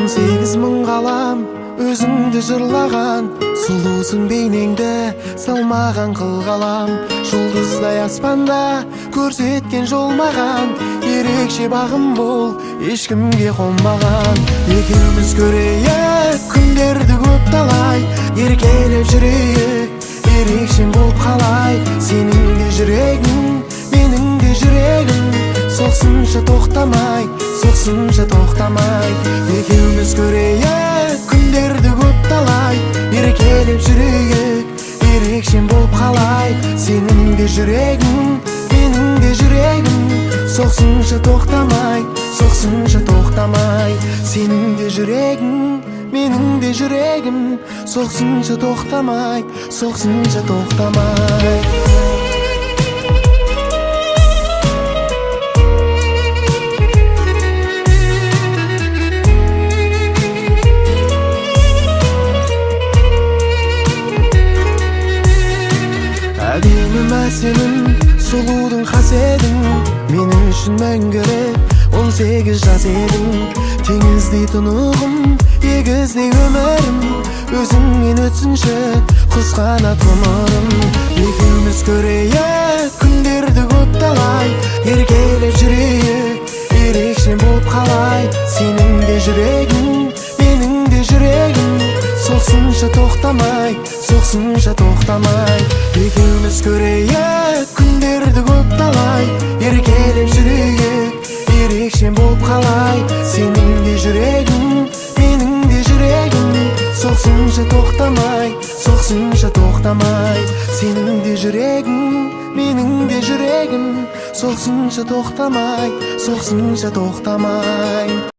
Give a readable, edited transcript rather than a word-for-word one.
18 мың қалам өзіңді жырлаған, сұлусың бейнеңді салмаған қылғалам. Жұлдыздай аспанда көрсеткен жол маған, ерекше бағым бол, ешкімге қонбаған. Екеуміз көрейік күндерді көп талай, еркелеп жүрейік, ерекшем болып қалай. Сенің де жүрегің, менің де жүрегім, соқсыншы тоқтамай, соқсыншы тоқтамай. Екеуміз көрейік күндерді көп талай, еркелеп жүрейік, ерекшем болып қалай. Сенің де жүрегің, менің де жүрегім, соқсыншы тоқтамай, соқсыншы тоқтамай. Сенің де жүрегің, менің де жүрегім, соқсыншы тоқтамай, соқсыншы тоқтамай. Әдемі мәсенім, сұлудың қаседің, менің үшін мәңгілік 18 жас едің. Теңіздей тұнығым, егіздей өмірім, өзіңмен өтсінші құс қанат ғұмырым. Екеуміз көрейік күндерді көп талай, еркелеп жүрейік, ерекшем болып қалай. Сенің де жүрегің, менің де жүрегім, соқсыншы тоқтамай, соқсыншы тоқтамай. Екеуміз көрейік күндерді көп талай, еркелеп жүрейік, ерекшем болып қалай. Сенің де жүрегің, менің де жүрегім, соқсыншы тоқтамай, соқсыншы тоқтамай. Сенің де жүрегің, менің де жүрегім, соқсыншы тоқтамай, соқсыншы тоқтамай.